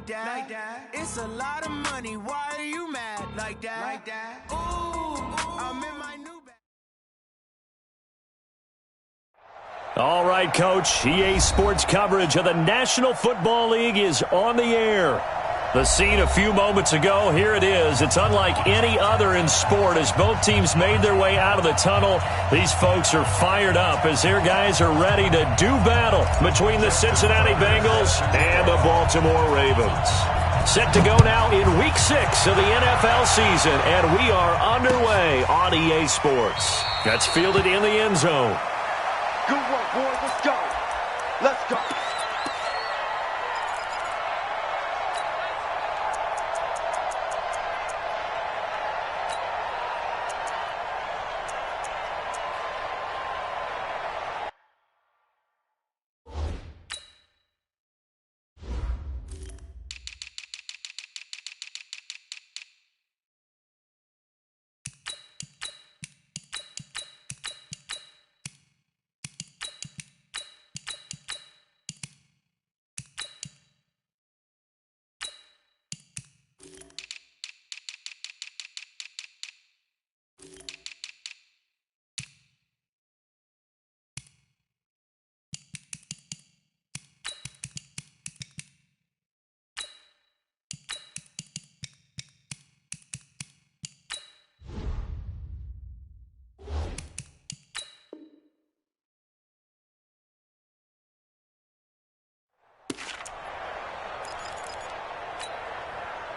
that. It's a lot of money. Why are you mad like that? Ooh, I'm in my new bag. All right, Coach. EA Sports coverage of the National Football League is on the air. The scene a few moments ago, here it is. It's unlike any other in sport as both teams made their way out of the tunnel. These folks are fired up as their guys are ready to do battle between the Cincinnati Bengals and the Baltimore Ravens. Set to go now in Week 6 of the NFL season, and we are underway on EA Sports. That's fielded in the end zone. Good work, boys. Let's go. Let's go.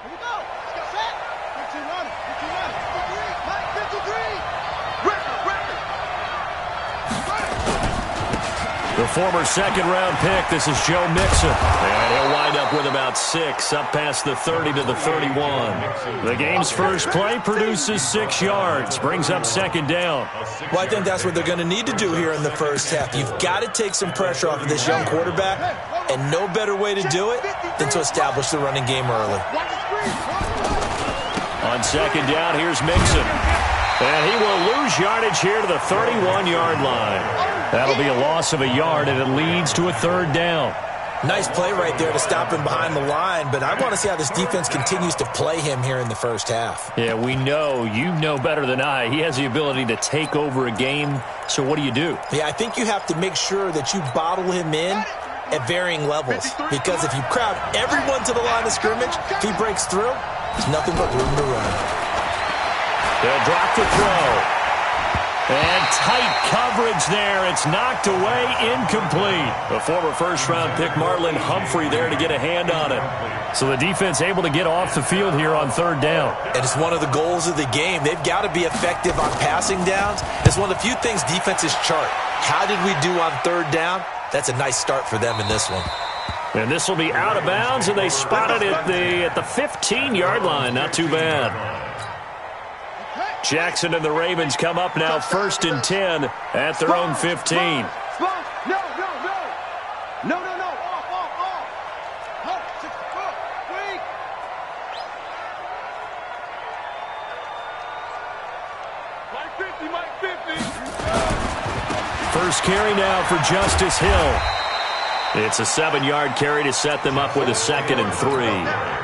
Here we go. Let's get set. 15 running. 53. Record. The former second-round pick, this is Joe Mixon. And he'll wind up with about 6, up past the 30 to the 31. The game's first play produces 6 yards, brings up second down. Well, I think that's what they're going to need to do here in the first half. You've got to take some pressure off of this young quarterback, and no better way to do it than to establish the running game early. On second down, here's Mixon. And he will lose yardage here to the 31-yard line. That'll be a loss of a yard, and it leads to a third down. Nice play right there to stop him behind the line, but I want to see how this defense continues to play him here in the first half. Yeah, we know. You know better than I. He has the ability to take over a game, so what do you do? Yeah, I think you have to make sure that you bottle him in at varying levels, because if you crowd everyone to the line of scrimmage, if he breaks through, there's nothing but room to run. They'll drop the throw. And tight coverage there. It's knocked away, incomplete. The former first-round pick, Marlon Humphrey, there to get a hand on it. So the defense able to get off the field here on third down. And it's one of the goals of the game. They've got to be effective on passing downs. It's one of the few things defenses chart. How did we do on third down? That's a nice start for them in this one. And this will be out of bounds, and they spot it at the 15-yard line. Not too bad. Jackson and the Ravens come up now 1st and 10 at their own 15. No. Off. Mike 50. First carry now for Justice Hill. It's a 7-yard carry to set them up with a 2nd and 3.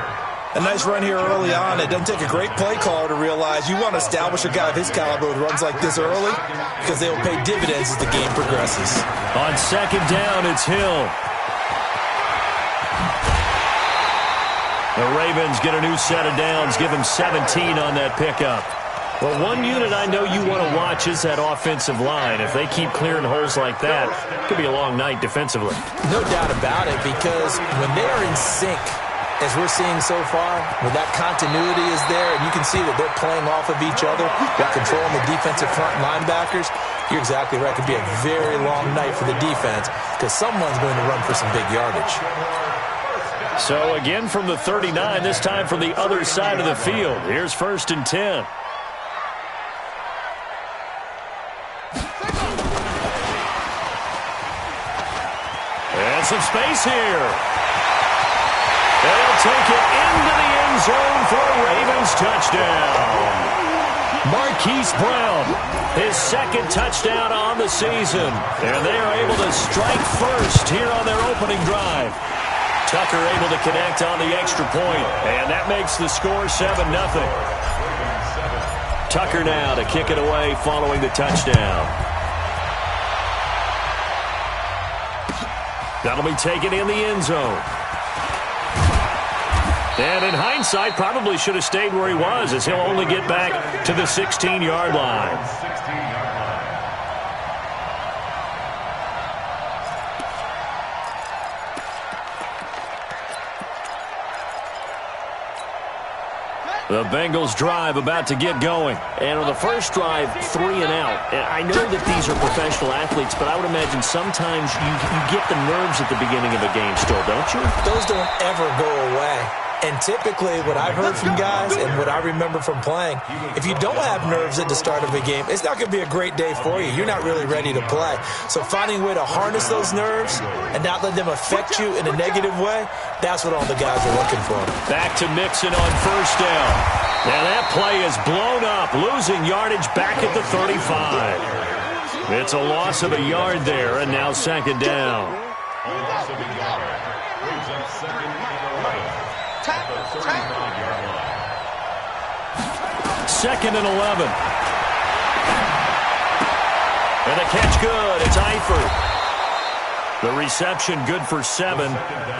A nice run here early on. It doesn't take a great play caller to realize you want to establish a guy of his caliber with runs like this early because they will pay dividends as the game progresses. On second down, it's Hill. The Ravens get a new set of downs, give him 17 on that pickup. Well, one unit I know you want to watch is that offensive line. If they keep clearing holes like that, it could be a long night defensively. No doubt about it, because when they are in sync, as we're seeing so far, when that continuity is there and you can see that they're playing off of each other while controlling the defensive front linebackers, you're exactly right. It could be a very long night for the defense because someone's going to run for some big yardage. So again from the 39, this time from the other side of the field. Here's 1st and 10. And some space here. They'll take it into the end zone for a Ravens touchdown. Marquise Brown, his 2nd touchdown on the season. And they are able to strike first here on their opening drive. Tucker able to connect on the extra point, and that makes the score 7-0. Tucker now to kick it away following the touchdown. That'll be taken in the end zone. And in hindsight, probably should have stayed where he was, as he'll only get back to the 16-yard line. The Bengals drive about to get going. And on the first drive, 3 and out. And I know that these are professional athletes, but I would imagine sometimes you get the nerves at the beginning of a game still, don't you? Those don't ever go away. And typically, what I've heard from guys and what I remember from playing, if you don't have nerves at the start of a game, it's not going to be a great day for you. You're not really ready to play. So finding a way to harness those nerves and not let them affect you in a negative way, that's what all the guys are looking for. Back to Mixon on first down. Now that play is blown up, losing yardage back at the 35. It's a loss of a yard there, and now second down. Second and 11. And the catch good. It's Eifert. The reception good for 7.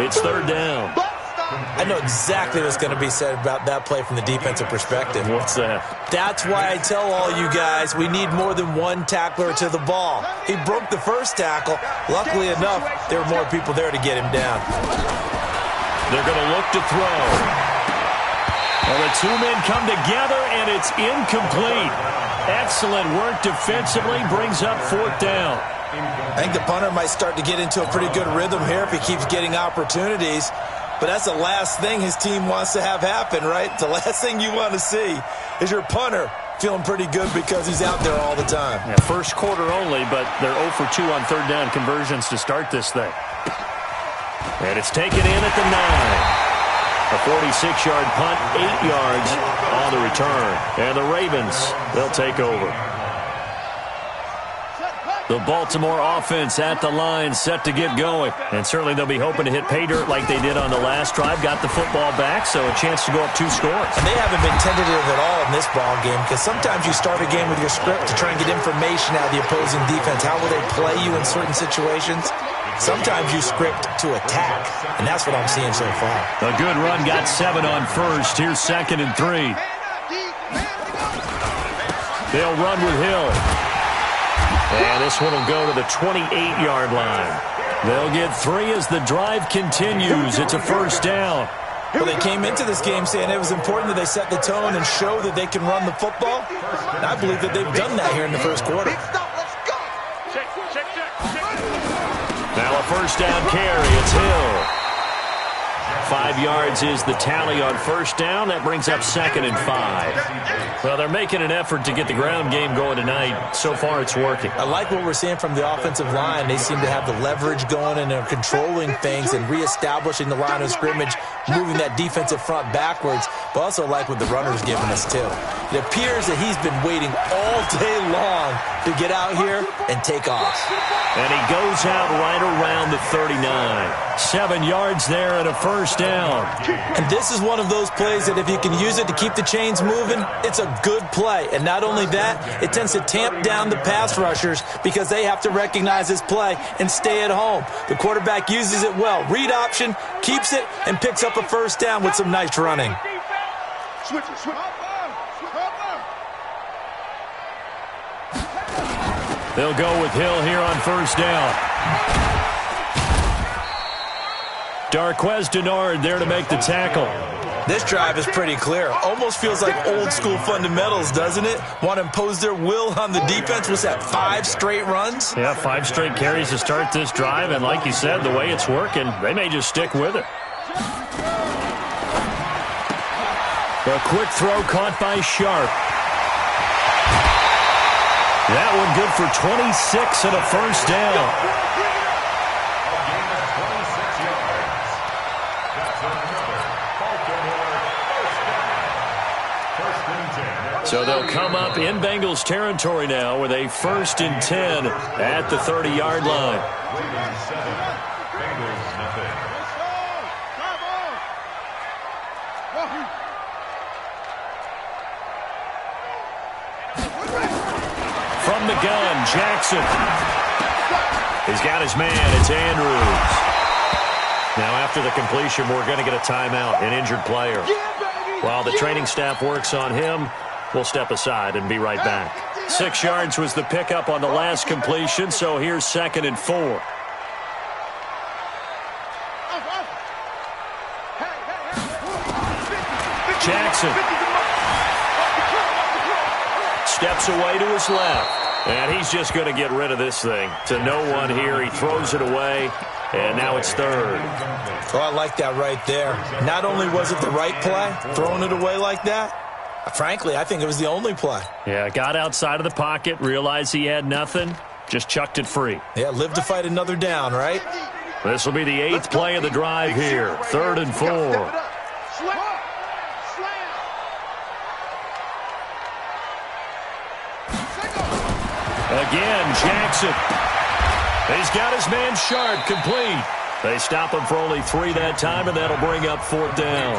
It's third down. I know exactly what's going to be said about that play from the defensive perspective. What's that? That's why I tell all you guys we need more than one tackler to the ball. He broke the first tackle. Luckily enough, there were more people there to get him down. They're going to look to throw. And the two men come together, and it's incomplete. Excellent work defensively, brings up fourth down. I think the punter might start to get into a pretty good rhythm here if he keeps getting opportunities. But that's the last thing his team wants to have happen, right? The last thing you want to see is your punter feeling pretty good because he's out there all the time. Yeah, first quarter only, but they're 0 for 2 on third down conversions to start this thing. And it's taken in at the 9. A 46-yard punt, 8 yards on the return. And the Ravens, they'll take over. The Baltimore offense at the line, set to get going. And certainly they'll be hoping to hit pay dirt like they did on the last drive. Got the football back, so a chance to go up 2 scores. And they haven't been tentative at all in this ball game, because sometimes you start a game with your script to try and get information out of the opposing defense. How will they play you in certain situations? Sometimes you script to attack, and that's what I'm seeing so far. A good run, got 7 on first. Here's second and 3. They'll run with Hill. And this one will go to the 28-yard line. They'll get 3 as the drive continues. It's a first down. Well, they came into this game saying it was important that they set the tone and show that they can run the football. And I believe that they've done that here in the first quarter. Now a first down carry. It's Hill. 5 yards is the tally on first down. That brings up second and 5. Well, they're making an effort to get the ground game going tonight. So far, it's working. I like what we're seeing from the offensive line. They seem to have the leverage going, and they're controlling things and reestablishing the line of scrimmage, moving that defensive front backwards. But also like what the runner's giving us, too. It appears that he's been waiting all day long to get out here and take off. And he goes out right around the 39. 7 yards there and a first down. And this is one of those plays that if you can use it to keep the chains moving, it's a good play. And not only that, it tends to tamp down the pass rushers because they have to recognize this play and stay at home. The quarterback uses it well. Read option, keeps it, and picks up a first down with some nice running. Switch. They'll go with Hill here on first down. Darquez Denard there to make the tackle. This drive is pretty clear. Almost feels like old school fundamentals, doesn't it? Want to impose their will on the defense. Was that 5 straight runs? Yeah, 5 straight carries to start this drive. And like you said, the way it's working, they may just stick with it. A quick throw caught by Sharp. That one good for 26 and a first down. So they'll come up in Bengals territory now with a 1st and 10 at the 30-yard line. From the gun, Jackson. He's got his man. It's Andrews. Now, after the completion, we're going to get a timeout, an injured player. While the training staff works on him, we'll step aside and be right back. 6 yards was the pickup on the last completion, so here's 2nd and 4. Jackson steps away to his left, and he's just going to get rid of this thing. To no one here, he throws it away, and now it's 3rd. Oh, I like that right there. Not only was it the right play, throwing it away like that, frankly, I think it was the only play. Yeah, got outside of the pocket, realized he had nothing, just chucked it free. Yeah, live to fight another down, right? This will be the 8th play of the drive here, 3rd and 4. Again, Jackson. He's got his man Sharp complete. They stop him for only 3 that time, and that'll bring up 4th down.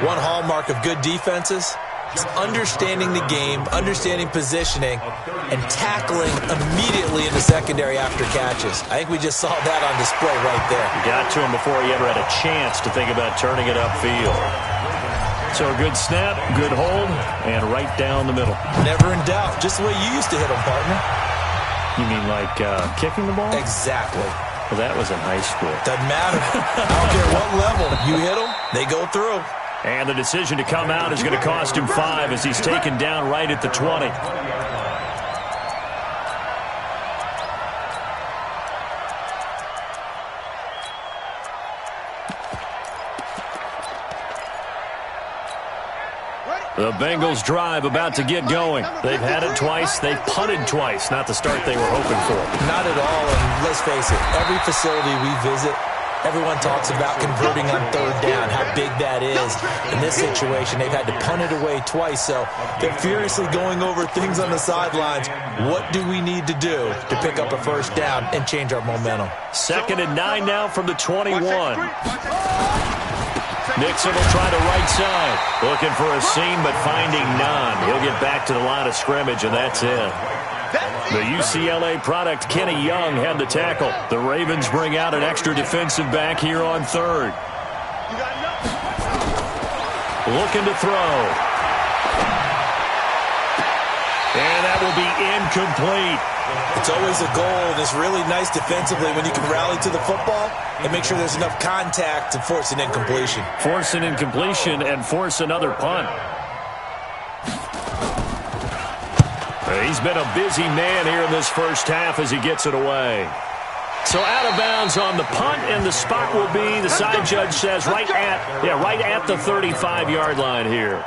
One hallmark of good defenses is understanding the game, understanding positioning, and tackling immediately in the secondary after catches. I think we just saw that on display right there. Got to him before he ever had a chance to think about turning it upfield. So a good snap, good hold, and right down the middle. Never in doubt. Just the way you used to hit them, partner. You mean like kicking the ball? Exactly. Well, that was in high school. Doesn't matter. I don't care what level. You hit them, they go through. And the decision to come out is going to cost him 5 as he's taken down right at the 20. The Bengals drive about to get going. They've had it twice. They've punted twice. Not the start they were hoping for. Not at all. And let's face it, every facility we visit, everyone talks about converting on 3rd down, how big that is. In this situation, they've had to punt it away twice. So they're furiously going over things on the sidelines. What do we need to do to pick up a 1st down and change our momentum? 2nd and 9 now from the 21. Nixon will try the right side. Looking for a seam, but finding none. He'll get back to the line of scrimmage, and that's it. The UCLA product, Kenny Young, had the tackle. The Ravens bring out an extra defensive back here on 3rd. Looking to throw. And that will be incomplete. It's always a goal, and it's really nice defensively when you can rally to the football and make sure there's enough contact to force an incompletion. Force an incompletion and force another punt. He's been a busy man here in this first half as he gets it away. So out of bounds on the punt, and the spot will be, the side judge says, right at the 35-yard line here.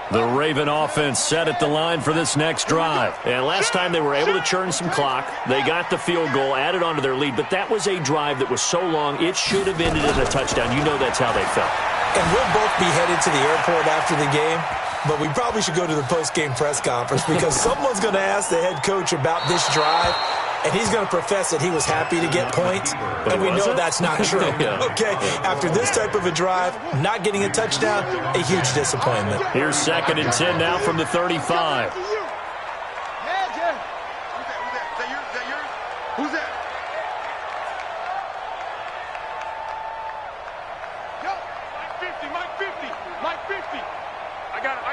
The Raven offense set at the line for this next drive. And last time they were able to churn some clock. They got the field goal, added on to their lead. But that was a drive that was so long, it should have ended in a touchdown. You know that's how they felt. And we'll both be headed to the airport after the game. But we probably should go to the post-game press conference because someone's going to ask the head coach about this drive. And he's going to profess that he was happy to get points. And we know that's not true. Yeah. Okay, after this type of a drive, not getting a touchdown, a huge disappointment. Here's 2nd and 10 now from the 35. Who's that? Yo, Mike 50. I got it.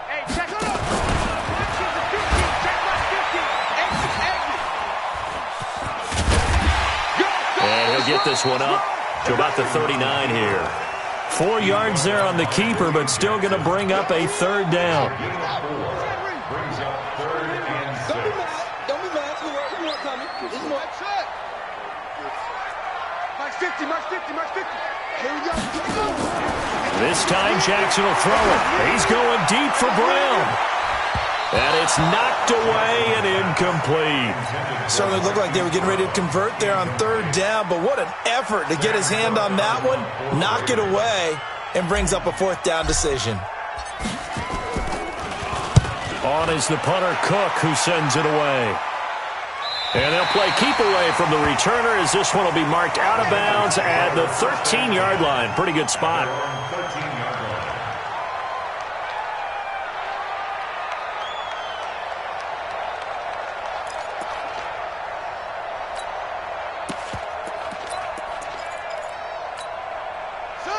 Hey, check it out. And he'll get this one up to about the 39 here. 4 yards there on the keeper, but still going to bring up a 3rd down. Don't be mad. We weren't coming. This is Mike shot. Mike 50. Here we go. This time Jackson will throw it. He's going deep for Brown. And it's knocked away and incomplete. Certainly looked like they were getting ready to convert there on 3rd down, but what an effort to get his hand on that one, knock it away, and brings up a 4th down decision. On is the punter, Cook, who sends it away. And they'll play keep away from the returner as this one will be marked out of bounds at the 13-yard line. Pretty good spot.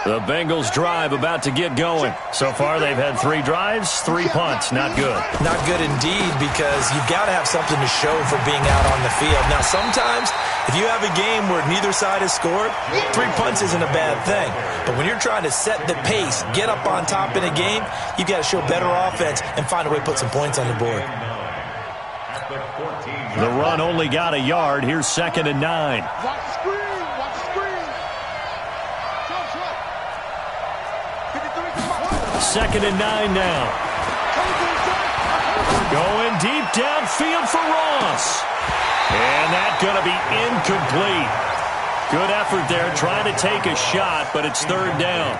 The Bengals drive about to get going. So far, they've had 3 drives, 3 punts. Not good. Not good indeed, because you've got to have something to show for being out on the field. Now, sometimes, if you have a game where neither side has scored, 3 punts isn't a bad thing. But when you're trying to set the pace, get up on top in a game, you've got to show better offense and find a way to put some points on the board. The run only got a yard. Here's 2nd and 9. Watch the screen. Watch the screen. Second and 9 now. Going deep downfield for Ross. And that's going to be incomplete. Good effort there trying to take a shot, but it's 3rd down.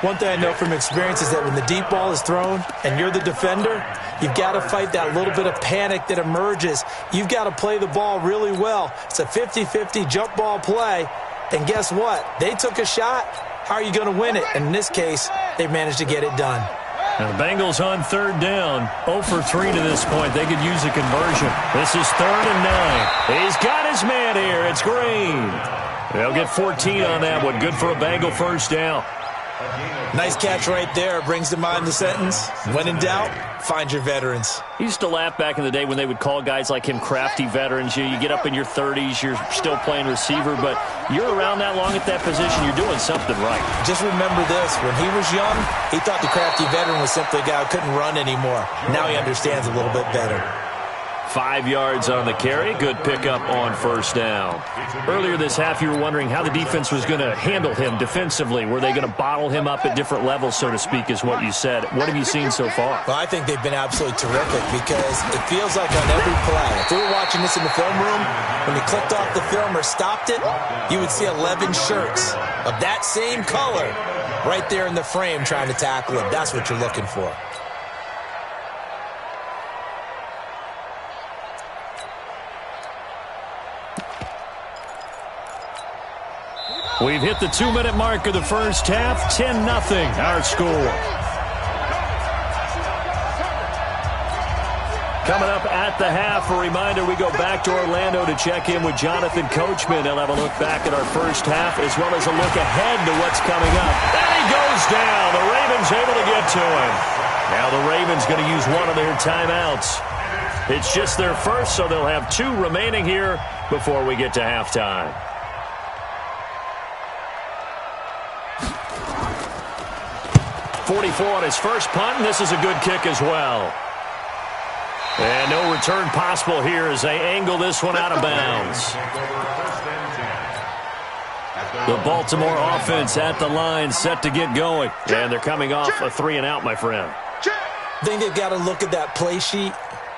One thing I know from experience is that when the deep ball is thrown and you're the defender, you've got to fight that little bit of panic that emerges. You've got to play the ball really well. It's a 50-50 jump ball play. And guess what? They took a shot. How are you going to win it? And in this case, they've managed to get it done. And the Bengals on 3rd down. 0 for 3 to this point. They could use a conversion. This is 3rd and 9. He's got his man here. It's Green. They'll get 14 on that one. Good for a Bengal 1st down. Nice catch right there. Brings to mind the sentence, when in doubt, find your veterans. He used to laugh back in the day when they would call guys like him crafty veterans. You get up in your 30s, you're still playing receiver, but you're around that long at that position, you're doing something right. Just remember this, when he was young, he thought the crafty veteran was simply a guy who couldn't run anymore. Now he understands a little bit better. 5 yards on the carry. Good pickup on 1st down. Earlier this half, you were wondering how the defense was going to handle him defensively. Were they going to bottle him up at different levels, so to speak, is what you said. What have you seen so far? Well, I think they've been absolutely terrific because it feels like on every play, if we were watching this in the film room, when you clicked off the film or stopped it, you would see 11 shirts of that same color right there in the frame trying to tackle him. That's what you're looking for. We've hit the 2-minute mark of the 1st half. 10-0 our score. Coming up at the half, a reminder, we go back to Orlando to check in with Jonathan Coachman. He'll have a look back at our 1st half as well as a look ahead to what's coming up. And he goes down. The Ravens able to get to him. Now the Ravens going to use one of their timeouts. It's just their first, so they'll have 2 remaining here before we get to halftime. 44 on his first punt, and this is a good kick as well. And no return possible here as they angle this one out of bounds. The Baltimore offense at the line, set to get going. And they're coming off a 3-and-out, my friend. I think they've got to look at that play sheet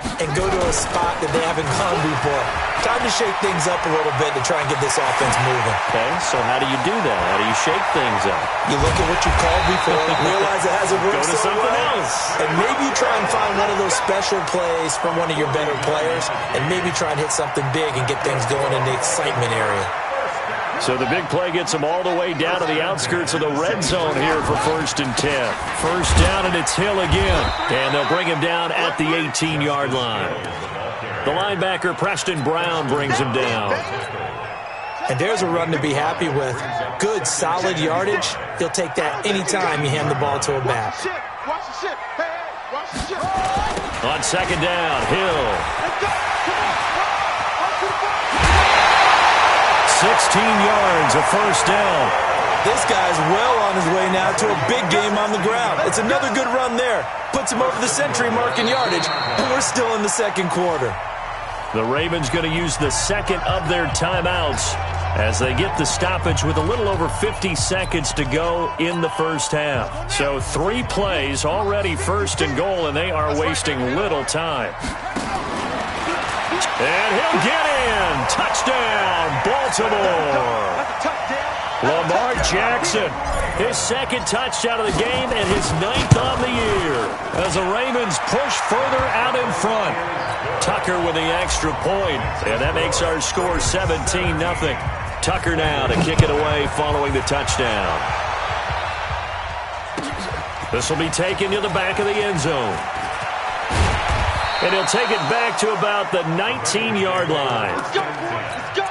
and go to a spot that they haven't gone before. Time to shake things up a little bit to try and get this offense moving. Okay, so how do you do that? How do you shake things up? You look at what you called before, realize it hasn't worked Go to so something well, else. and maybe you try and find one of those special plays from one of your better players, and maybe try and hit something big and get things going in the excitement area. So the big play gets them all the way down to the outskirts of the red zone here for 1st and 10. 1st down, and it's Hill again. And they'll bring him down at the 18-yard line. The linebacker, Preston Brown, brings him down. And there's a run to be happy with. Good, solid yardage. He'll take that anytime you hand the ball to a back. Watch the shit. Hey, watch the shit. On 2nd down, Hill. 16 yards, a 1st down. This guy's well on his way now to a big game on the ground. It's another good run there. Puts him over the century mark in yardage, and we're still in the 2nd quarter. The Ravens going to use the 2nd of their timeouts as they get the stoppage with a little over 50 seconds to go in the 1st half. So 3 plays, already 1st and goal, and they are wasting little time. And he'll get in. Touchdown, Baltimore. Lamar Jackson, his 2nd touchdown of the game and his 9th on the year as the Ravens push further out in front. Tucker with the extra point, and that makes our score 17-0. Tucker now to kick it away following the touchdown. This will be taken to the back of the end zone. And he'll take it back to about the 19-yard line. Let's go, boys. Let's go.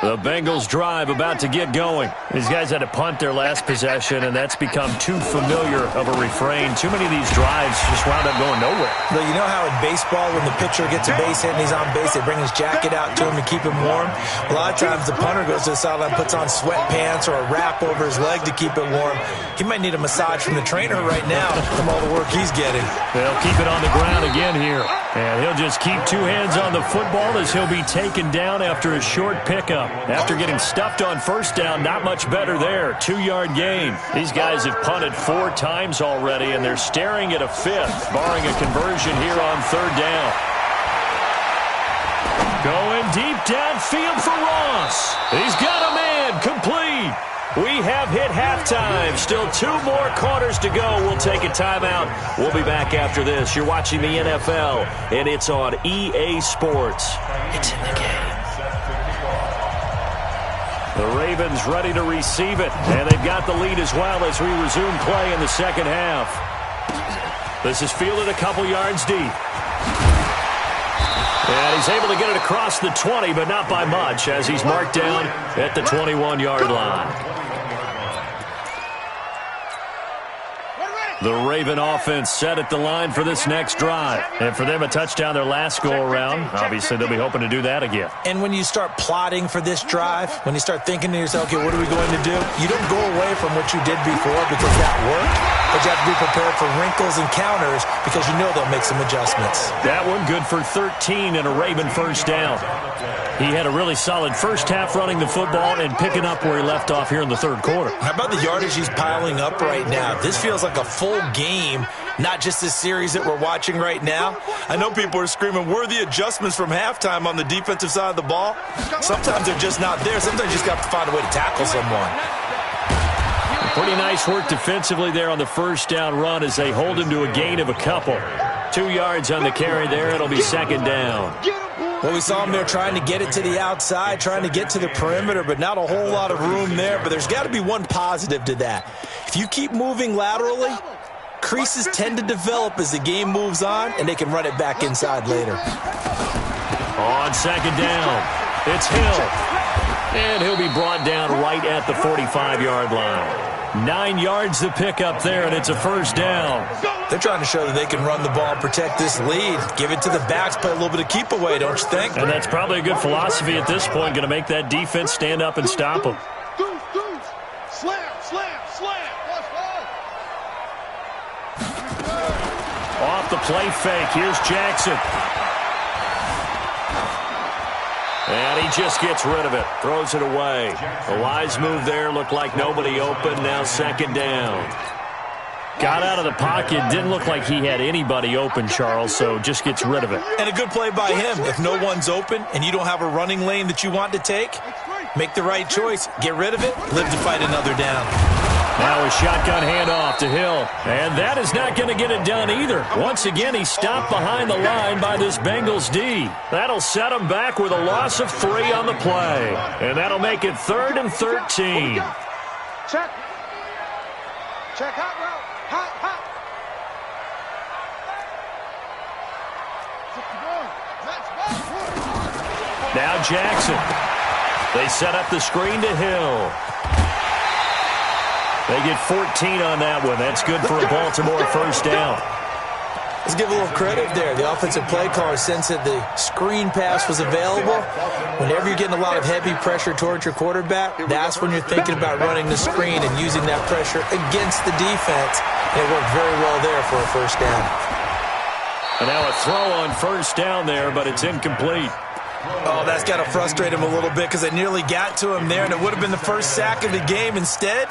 The Bengals drive about to get going. These guys had to punt their last possession, and that's become too familiar of a refrain. Too many of these drives just wound up going nowhere. But you know how in baseball, when the pitcher gets a base hit and he's on base, they bring his jacket out to him to keep him warm? A lot of times the punter goes to the sideline, puts on sweatpants or a wrap over his leg to keep it warm. He might need a massage from the trainer right now from all the work he's getting. They'll keep it on the ground again here. And he'll just keep two hands on the football as he'll be taken down after a short pickup. After getting stuffed on first down, not much better there. 2-yard gain. These guys have punted 4 times already, and they're staring at a 5th, barring a conversion here on 3rd down. Going deep downfield for Ross. He's got a man complete. We have hit halftime. Still 2 more quarters to go. We'll take a timeout. We'll be back after this. You're watching the NFL, and it's on EA Sports. It's in the game. The Ravens ready to receive it, and they've got the lead as well as we resume play in the second half. This is fielded a couple yards deep. And he's able to get it across the 20, but not by much, as he's marked down at the 21-yard line. The Raven offense set at the line for this next drive. And for them, a touchdown their last go-around. Obviously, they'll be hoping to do that again. And when you start plotting for this drive, when you start thinking to yourself, okay, what are we going to do? You don't go away from what you did before because that worked, but you have to be prepared for wrinkles and counters because you know they'll make some adjustments. That one good for 13 and a Raven first down. He had a really solid first half running the football and picking up where he left off here in the 3rd quarter. How about the yardage he's piling up right now? This feels like a full game, not just this series that we're watching right now. I know people are screaming, where are the adjustments from halftime on the defensive side of the ball? Sometimes they're just not there. Sometimes you just got to find a way to tackle someone. Pretty nice work defensively there on the first down run as they hold him to a gain of a couple. 2 yards on the carry there. It'll be 2nd down. Well, we saw him there trying to get it to the outside, trying to get to the perimeter, but not a whole lot of room there. But there's got to be one positive to that. If you keep moving laterally, creases tend to develop as the game moves on, and they can run it back inside later. On 2nd down, it's Hill. And he'll be brought down right at the 45-yard line. 9 yards to pick up there, and it's a first down. They're trying to show that they can run the ball, protect this lead, give it to the backs, play a little bit of keep away, don't you think? And that's probably a good philosophy at this point, going to make that defense stand up and stop them. Slam, slam, slam. Off the play fake, here's Jackson. And he just gets rid of it, throws it away. A wise move there, looked like nobody open, now 2nd down. Got out of the pocket, didn't look like he had anybody open, Charles, so just gets rid of it. And a good play by him. If no one's open and you don't have a running lane that you want to take, make the right choice, get rid of it, live to fight another down. Now a shotgun handoff to Hill, and that is not going to get it done either. Once again, he's stopped behind the line by this Bengals D. That'll set him back with a loss of 3 on the play, and that'll make it 3rd and 13. Check. Check hot route. Hot. Now Jackson. They set up the screen to Hill. They get 14 on that one. That's good for a Baltimore first down. Let's give a little credit there. The offensive play caller sensed that the screen pass was available. Whenever you're getting a lot of heavy pressure towards your quarterback, that's when you're thinking about running the screen and using that pressure against the defense. And it worked very well there for a first down. And now a throw on first down there, but it's incomplete. Oh, that's got to frustrate him a little bit because they nearly got to him there, and it would have been the first sack of the game. Instead,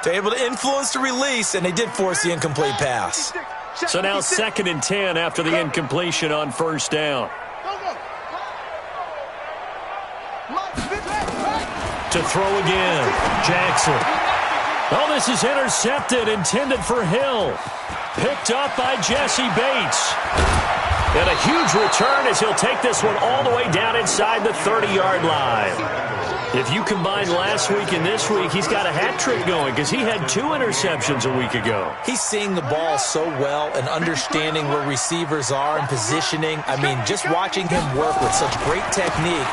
They're able to influence the release, and they did force the incomplete pass. So now 2nd and 10 after the incompletion on 1st down. To throw again, Jackson. Oh, this is intercepted, intended for Hill. Picked up by Jesse Bates. And a huge return as he'll take this one all the way down inside the 30-yard line. If you combine last week and this week, he's got a hat trick going because he had 2 interceptions a week ago. He's seeing the ball so well and understanding where receivers are and positioning. I mean, just watching him work with such great technique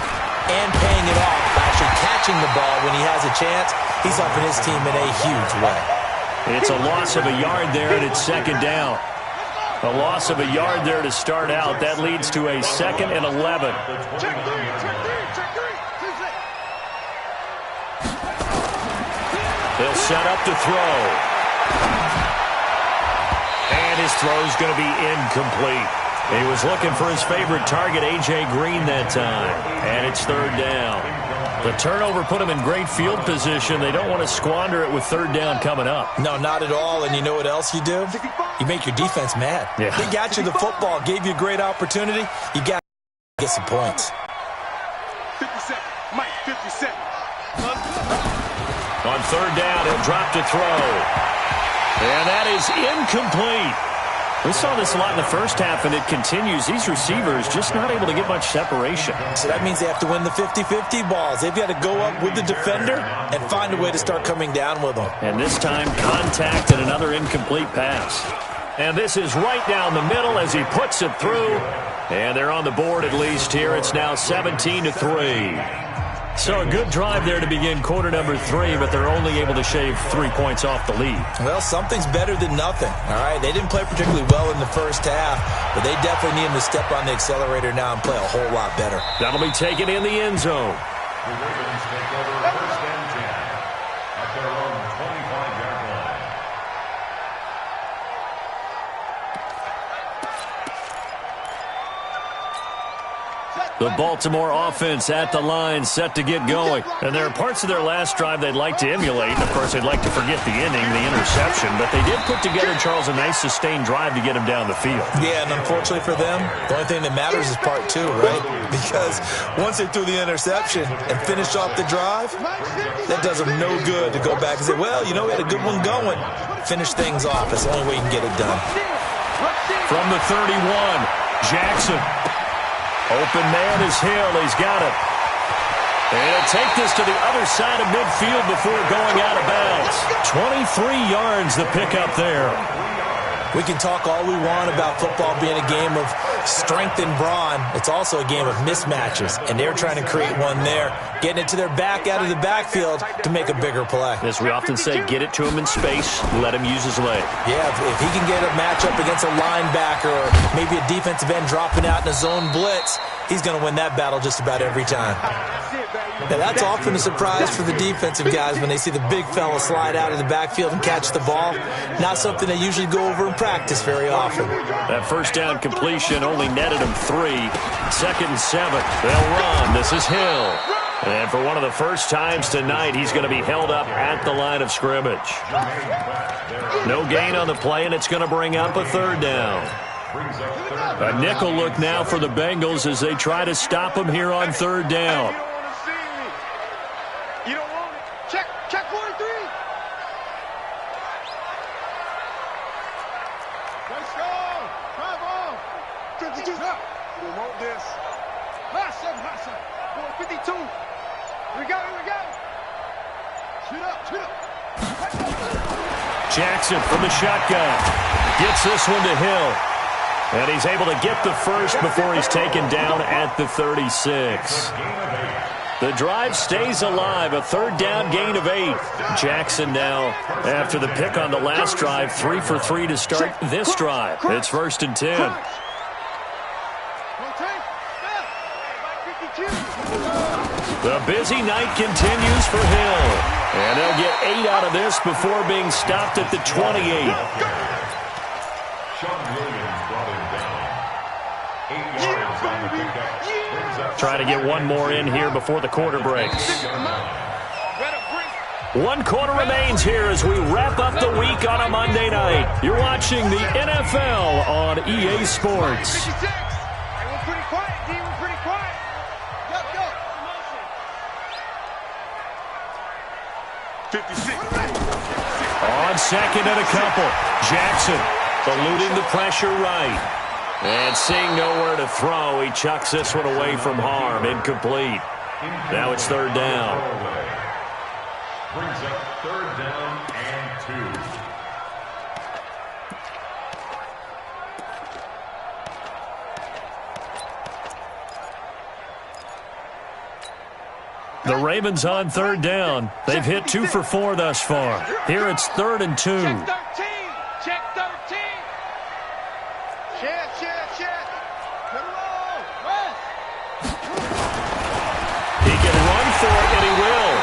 and paying it off by actually catching the ball when he has a chance, he's helping his team in a huge way. It's a loss of a yard there, and it's 2nd down. A loss of a yard there to start out. That leads to a 2nd and 11. He'll set up to throw. And his throw's going to be incomplete. He was looking for his favorite target, A.J. Green, that time. And it's 3rd down. The turnover put him in great field position. They don't want to squander it with 3rd down coming up. No, not at all. And you know what else you do? You make your defense mad. Yeah. They got you the football, gave you a great opportunity. You got to get some points. 50 seconds. Mike, 50 seconds. On 3rd down, he'll drop to throw. And that is incomplete. We saw this a lot in the first half, and it continues. These receivers just not able to get much separation. So that means they have to win the 50-50 balls. They've got to go up with the defender and find a way to start coming down with them. And this time, contact and another incomplete pass. And this is right down the middle as he puts it through. And they're on the board at least here. It's now 17-3. So a good drive there to begin quarter number 3, but they're only able to shave 3 points off the lead. Well, something's better than nothing, all right? They didn't play particularly well in the first half, but they definitely need them to step on the accelerator now and play a whole lot better. That'll be taken in the end zone. The Ravens take over 1st and 10 at their own 25-yard line. The Baltimore offense at the line, set to get going. And there are parts of their last drive they'd like to emulate. And, of course, they'd like to forget the inning, the interception. But they did put together, Charles, a nice sustained drive to get him down the field. Yeah, and unfortunately for them, the only thing that matters is part 2, right? Because once they threw the interception and finished off the drive, that does them no good to go back and say, well, you know, we had a good one going. Finish things off. That's the only way you can get it done. From the 31, Jackson. Open man is Hill. He's got it. And he'll take this to the other side of midfield before going out of bounds. 23 yards the pickup there. We can talk all we want about football being a game of strength and brawn. It's also a game of mismatches, and they're trying to create one there, getting it to their back out of the backfield to make a bigger play. As we often say, get it to him in space, let him use his leg. Yeah, if he can get a matchup against a linebacker or maybe a defensive end dropping out in a zone blitz, he's going to win that battle just about every time. Now, that's often a surprise for the defensive guys when they see the big fella slide out of the backfield and catch the ball. Not something they usually go over in practice very often. That 1st down completion only netted him 3. 2nd and 7. They'll run. This is Hill. And for one of the first times tonight, he's going to be held up at the line of scrimmage. No gain on the play, and it's going to bring up a 3rd down. A nickel look now for the Bengals as they try to stop him here on 3rd down. You don't want it. Check 43. Let's go. Drive on. 52. You don't want this. Hot 7. 52. We got it. Shoot up. Jackson from the shotgun. Gets this one to Hill. And he's able to get the first before he's taken down at the 36. The drive stays alive, a 3rd down gain of 8. Jackson now, after the pick on the last drive, 3 for 3 to start this drive. It's 1st and 10. The busy night continues for Hill. And they'll get 8 out of this before being stopped at the 28. Trying to get one more in here before the quarter breaks. 1 quarter remains here as we wrap up the week on a Monday night. You're watching the NFL on EA Sports. 56. Hey, we're pretty quiet, D. We're pretty quiet. Go. 56. On second and a couple. Jackson eluding the pressure right. And seeing nowhere to throw, he chucks this one away from harm. Incomplete. Now it's 3rd down. Brings up 3rd down and 2. The Ravens on 3rd down. They've hit 2 for 4 thus far. Here it's 3rd and 2. Check 13. Check 13. Check. Put it on. West. He can run for it, and he will.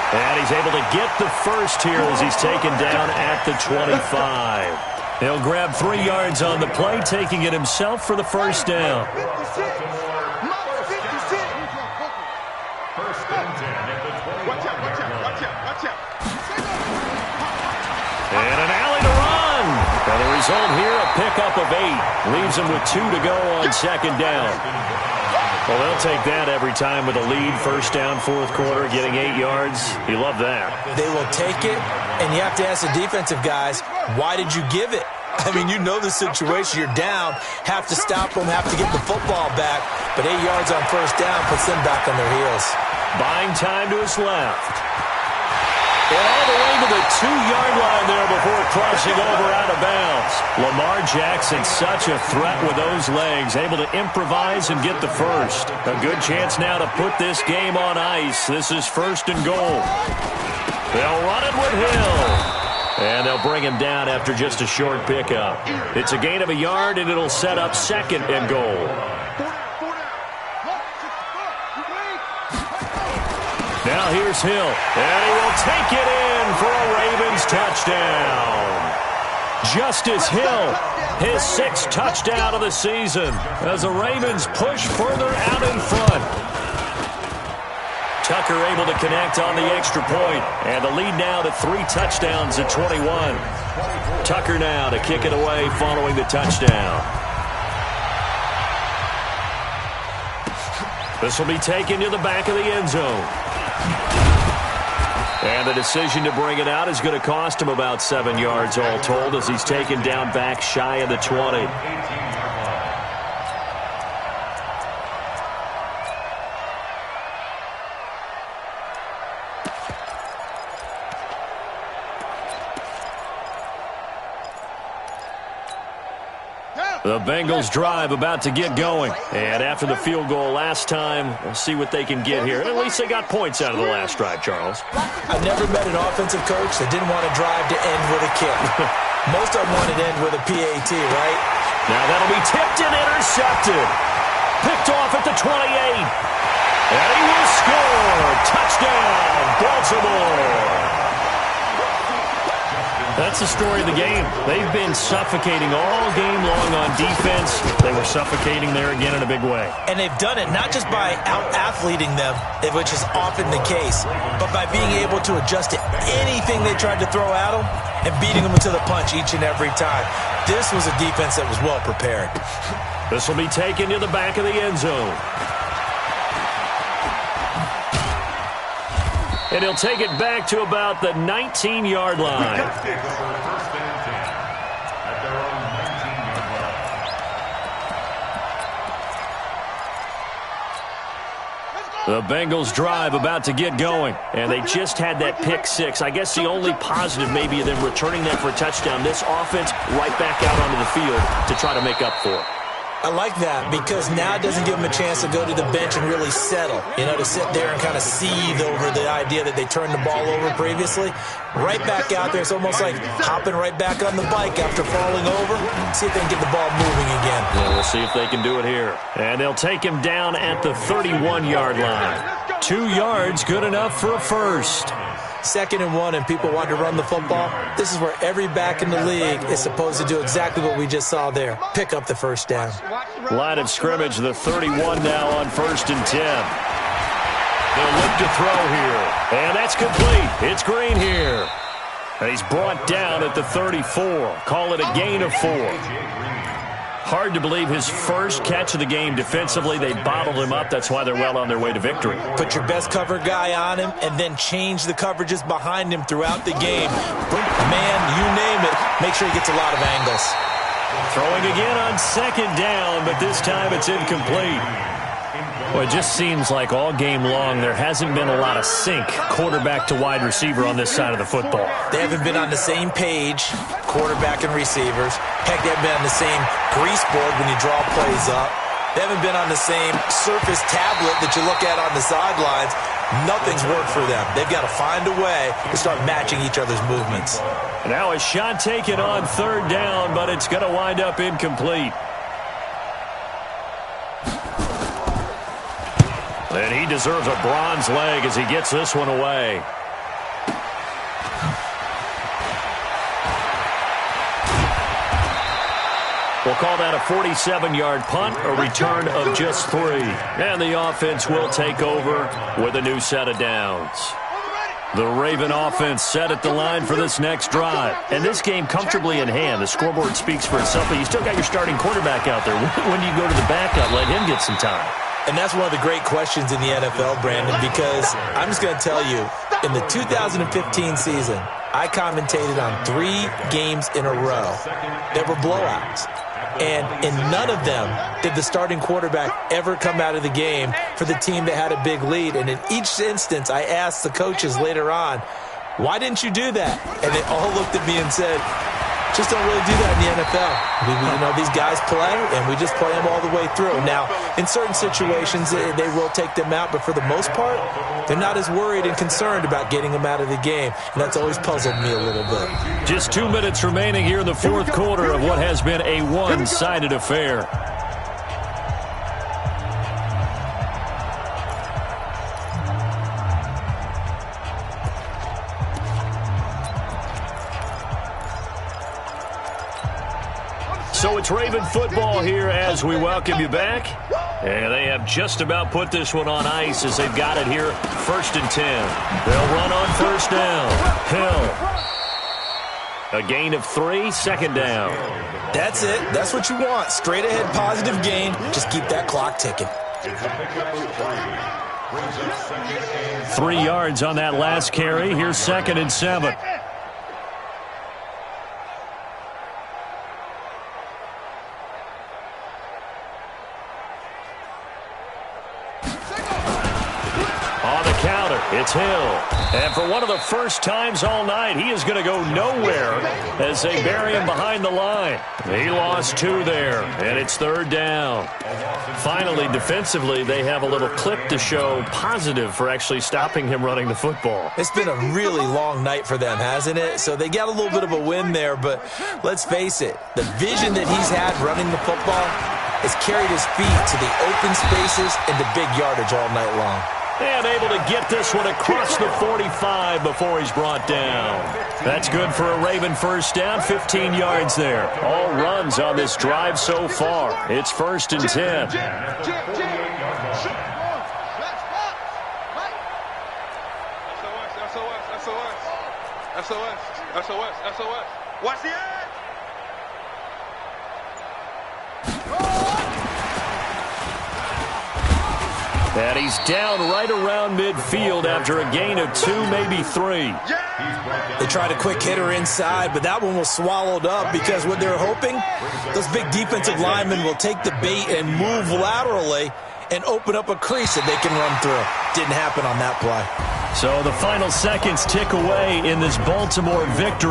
And he's able to get the first here as he's taken down at the 25. He'll grab 3 yards on the play, taking it himself for the first down. 56. 1st and 10 at the 20. Watch out. And an alley to run. And the result here, a pickup of 8. Leaves him with 2 to go on 2nd down. Well, they'll take that every time with a lead. 1st down, 4th quarter, getting 8 yards. You love that. They will take it, and you have to ask the defensive guys, why did you give it? I mean, you know the situation. You're down, have to stop them, have to get the football back. But 8 yards on 1st down puts them back on their heels. Buying time to his left. And all the way to the 2-yard line there before crossing over out of bounds. Lamar Jackson, such a threat with those legs, able to improvise and get the first. A good chance now to put this game on ice. This is 1st and goal. They'll run it with Hill. And they'll bring him down after just a short pickup. It's a gain of a yard, and it'll set up 2nd and goal. Now here's Hill, and he will take it in for a Ravens touchdown. Justice Hill, his 6th touchdown of the season as the Ravens push further out in front. Tucker able to connect on the extra point, and the lead now to 3 touchdowns at 21. Tucker now to kick it away following the touchdown. This will be taken to the back of the end zone. And the decision to bring it out is going to cost him about 7 yards all told as he's taken down back shy of the 20. The Bengals drive about to get going. And after the field goal last time, we'll see what they can get here. And at least they got points out of the last drive, Charles. I've never met an offensive coach that didn't want to drive to end with a kick. Most of them wanted to end with a PAT, right? Now that'll be tipped and intercepted. Picked off at the 28. And he will score. Touchdown, Baltimore. That's the story of the game. They've been suffocating all game long on defense. They were suffocating there again in a big way. And they've done it not just by out-athleting them, which is often the case, but by being able to adjust to anything they tried to throw at them and beating them to the punch each and every time. This was a defense that was well prepared. This will be taken to the back of the end zone. And he'll take it back to about the 19-yard line. The Bengals drive about to get going, and they just had that pick 6. I guess the only positive maybe of them returning that for a touchdown. This offense right back out onto the field to try to make up for it. I like that because now it doesn't give them a chance to go to the bench and really settle, to sit there and kind of seethe over the idea that they turned the ball over previously. Right back out there, it's almost like hopping right back on the bike after falling over. See if they can get the ball moving again. Yeah, we'll see if they can do it here. And they'll take him down at the 31-yard line. 2 yards, good enough for a first. 2nd and 1 and people want to run the football. This is where every back in the league is supposed to do exactly what we just saw there. Pick up the first down. Line of scrimmage, the 31 now on 1st and 10. They'll look to throw here. And that's complete. It's Green here. And he's brought down at the 34. Call it a gain of 4. Hard to believe his first catch of the game defensively. They bottled him up. That's why they're well on their way to victory. Put your best cover guy on him and then change the coverages behind him throughout the game. Man, you name it. Make sure he gets a lot of angles. Throwing again on second down, but this time it's incomplete. Well, it just seems like all game long there hasn't been a lot of sync quarterback to wide receiver on this side of the football. They haven't been on the same page, quarterback and receivers. Heck, they haven't been on the same grease board when you draw plays up. They haven't been on the same surface tablet that you look at on the sidelines. Nothing's worked for them. They've got to find a way to start matching each other's movements. Now a shot taken on third down, but it's going to wind up incomplete. And he deserves a bronze leg as he gets this one away. We'll call that a 47-yard punt, a return of just 3. And the offense will take over with a new set of downs. The Raven offense set at the line for this next drive. And this game comfortably in hand. The scoreboard speaks for itself, but you still got your starting quarterback out there. When do you go to the backup? Let him get some time. And that's one of the great questions in the NFL, Brandon, because I'm just going to tell you, in the 2015 season, I commentated on 3 games in a row that were blowouts. And in none of them did the starting quarterback ever come out of the game for the team that had a big lead. And in each instance, I asked the coaches later on, why didn't you do that? And they all looked at me and said, just don't really do that in the NFL. These guys play, and we just play them all the way through. Now, in certain situations, they will take them out, but for the most part, they're not as worried and concerned about getting them out of the game, and that's always puzzled me a little bit. Just 2 minutes remaining here in the fourth quarter of what has been a one-sided affair. So it's Raven football here as we welcome you back. And they have just about put this one on ice as they've got it here, 1st and 10. They'll run on first down. Hill. A gain of 3, second down. That's it. That's what you want. Straight ahead, positive gain. Just keep that clock ticking. 3 yards on that last carry. Here's 2nd and 7. It's Hill. And for one of the first times all night, he is going to go nowhere as they bury him behind the line. He lost 2 there, and it's 3rd down. Finally, defensively, they have a little clip to show positive for actually stopping him running the football. It's been a really long night for them, hasn't it? So they got a little bit of a win there, but let's face it, the vision that he's had running the football has carried his feet to the open spaces and the big yardage all night long. And able to get this one across the 45 before he's brought down. That's good for a Raven first down, 15 yards there. All runs on this drive so far. It's 1st and 10. SOS. Watch the edge. And he's down right around midfield after a gain of 2, maybe 3. They tried a quick hitter inside, but that one was swallowed up because what they're hoping, those big defensive linemen will take the bait and move laterally and open up a crease that they can run through. Didn't happen on that play. So the final seconds tick away in this Baltimore victory.